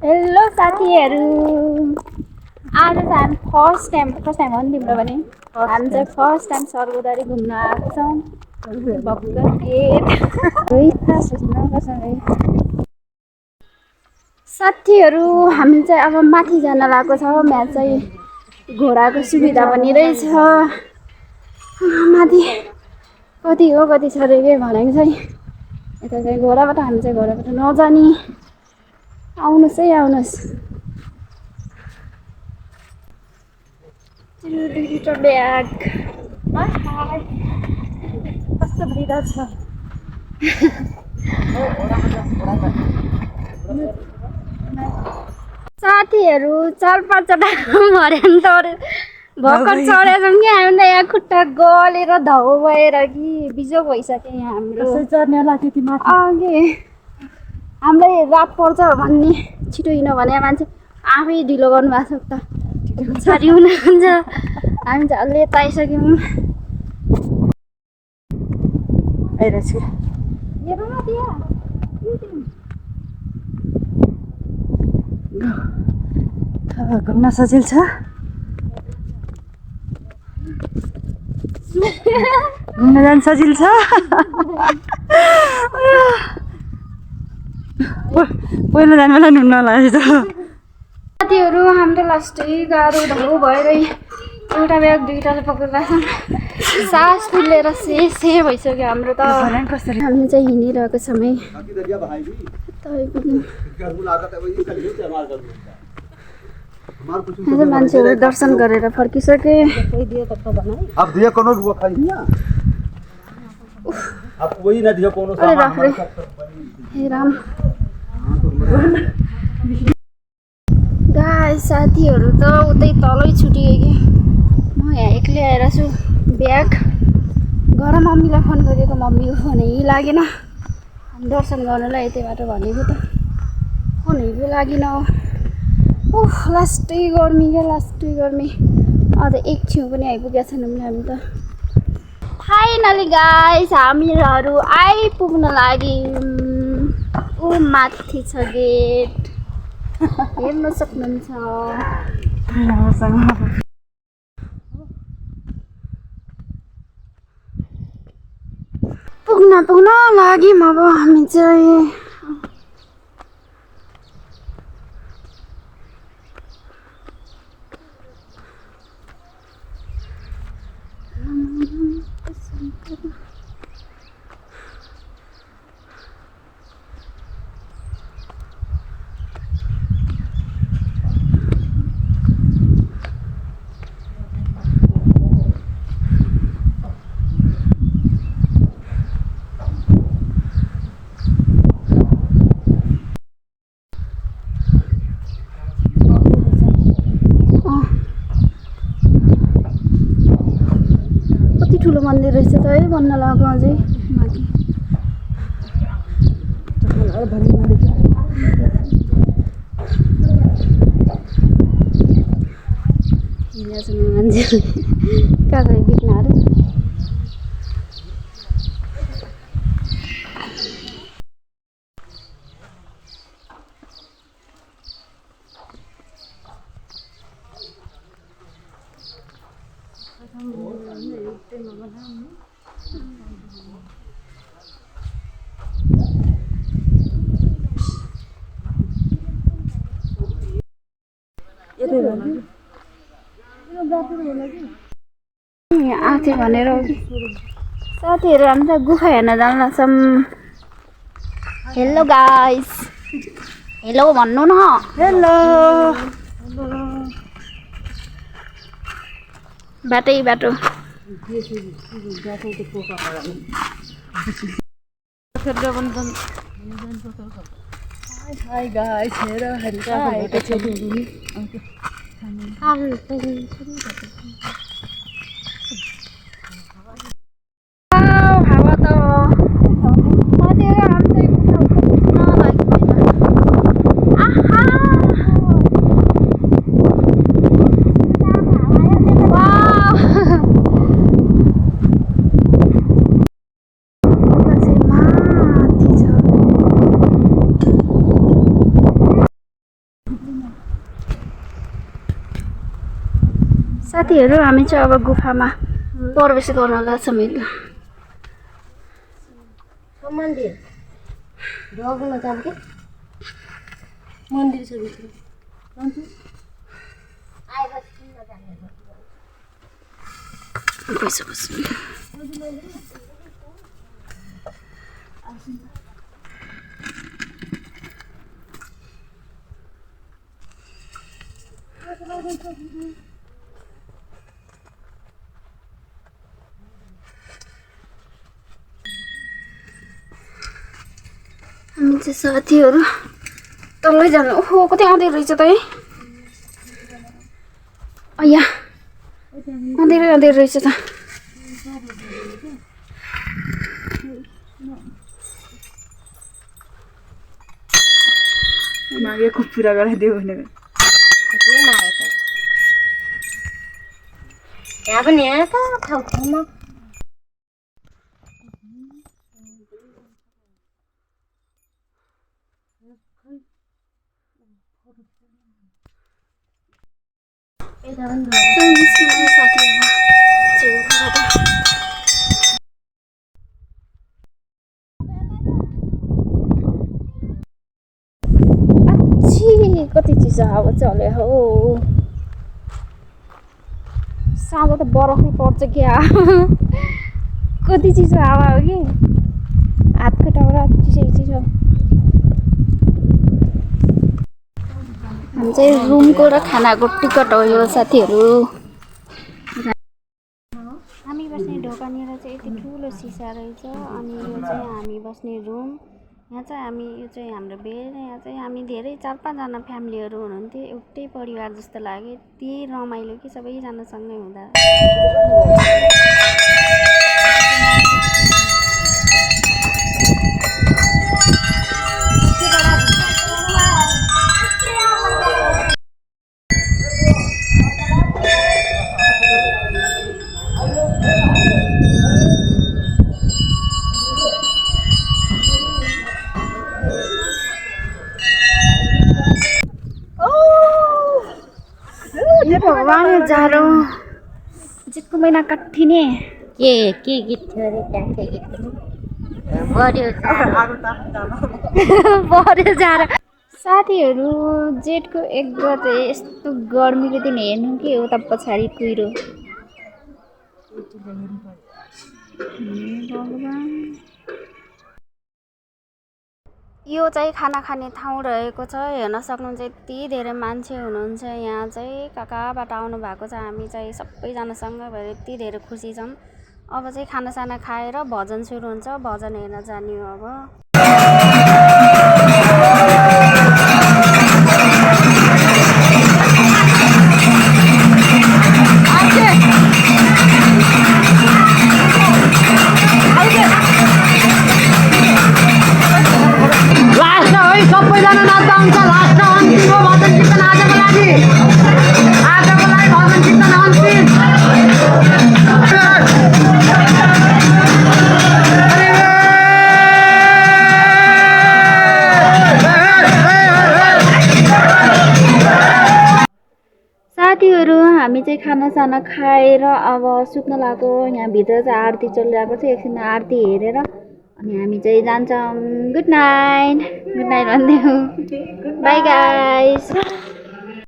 Hello साथीहरू, आज चाहिँ हामी फर्स्ट टाइम हो नि तिम्रो पनि हामी चाहिँ फर्स्ट टाइम सर्वोदरी घुम्न आएको छौँ। भक्कर गेट साथीहरू, हामी चाहिँ अब माथि जान लागेको छौँ। यहाँ चाहिँ घोडाको सुविधा पनि रहेछ। माथि कति हो कति छ रे के भनेको चाहिँ यता चाहिँ घोडाबाट हामी चाहिँ घोडाबाट नजाने। आउनुहोस् है आउनुहोस्। 2 लिटर ब्याग कस्तो भिड छ। साथीहरू 4-5 वटा मर्यान तर भर्खर चढेछौँ कि हामी त यहाँ खुट्टा गलेर धाउ भएर कि बिजोग भइसक्यो यहाँ हाम्रो चढ्नेलाई त्यति माथि अघि हामीलाई रात पर्छ भन्ने छिटो हिँड्यो भने मान्छे आफै ढिलो गर्नु भएको छ त छरी हुन हुन्छ। हामी चाहिँ लेट आइसक्यौँ। घुम्न सजिलो छ। घुम्न जान सजिलो छ। पहिलो जाने बेला नुन नलागेको छ। साथीहरू हाम्रो लास्टै गाह्रो धाउ भएर एउटा ब्याग दुईवटा पक्रेर सास फुलेर से भइसक्यो हाम्रो त। हामी चाहिँ हिँडिरहेको समय मान्छेहरू दर्शन गरेर फर्किसके। गाइस साथीहरू त उतै तलै छुटियो कि म यहाँ एक्लै आएर छु। ब्याग घर मम्मीलाई फोन गरेको, मम्मीको फोनै लागेन। हामी दर्शन गर्नुलाई यतै बाटो भनेको त फोनै लागेन। ओह लास्टै गर्मी क्या लास्टै गर्मी। अझ एक छेउ पनि आइपुगेको छैनौँ हामी त। फाइनली गाइस हामीहरू आइपुग्न लाग्यौँ। ऊ माथि छ गेट, हेर्न सक्नुहुन्छ। पुग्न लाग्यौँ अब हामी चाहिँ। ठुलो मन्दिर रहेछ त है, बन्न लाग्यो अझै माथि। मान्छे कहाँ गयो बित्नाहरू। आथे भनेर साथीहरू हामी त गुफा हेर्न जान लाग्छौँ। हेलो गाइस, हेलो भन्नु न। हेलो बाटै बाटो हाय गाइस, हेर आएको छ। हावा त साथीहरू हामी चाहिँ साथीहरू हामी चाहिँ अब गुफामा प्रवेश गर्न लाग्छौँ है। मन्दिर ढोग्न जाम के मन्दिर छ भित्र पैसा बस्नु हामी चाहिँ साथीहरू तलै जानु। ओहो कतै आउँदै रहेछ त है। अಯ್या आउँदै रहेछ त। मागेको पुरा गराइदियो भनेर यहाँ पनि यहाँ त ठाउँमा कति चिसो हावा चल्यो हो। साँझ त बरफै पर्छ क्या। कति चिसो हावा हो कि हात खुट्टाबाट चिसो। हामी चाहिँ रुमको र खानाको टिकट हो यो साथीहरू। हामी बस्ने ढोकानिर चाहिँ यति ठुलो सिसा रहेछ अनि यो चाहिँ हामी बस्ने रुम। यहाँ चाहिँ हामी यो चाहिँ हाम्रो बेड। यहाँ चाहिँ हामी धेरै 4-5 जना फ्यामिलीहरू हुनुहुन्थ्यो। एउटै परिवार जस्तो लाग्यो। यति रमाइलो कि सबैजना सँगै हुँदा। भगवान जाडो जेठको महिना कट्ठिने के गीत थियो अरे ट्याक्कै गीत बढ्यो जाडो। साथीहरू जेठको 1 गते यस्तो गर्मीको दिन हेर्नु के हो त पछाडि कुहिरो। भगवान यो चाहिँ खाना खाने ठाउँ रहेको छ। हेर्न सक्नुहुन्छ यति धेरै मान्छे हुनुहुन्छ यहाँ चाहिँ। कहाँबाट आउनु भएको छ। हामी चाहिँ सबैजनासँग भएर यति धेरै खुसी छौँ। अब चाहिँ खानासाना खाएर भजन सुरु हुन्छ। भजन हेर्न जाने हो अब। सबैजना नाच्दा हुन्छ। लास्टमा अन्तिम हो भजन कीर्तन आजको लागि भजन कीर्तन अन्तिम। साथीहरू हामी चाहिँ खानासाना खाएर अब सुत्न लाग्यो। यहाँ भित्र चाहिँ आरती चलिरहेको छ। एकछिन आरती हेरेर अनि हामी चाहिँ जान्छौँ। गुड नाइट भन्दै हो। By guys.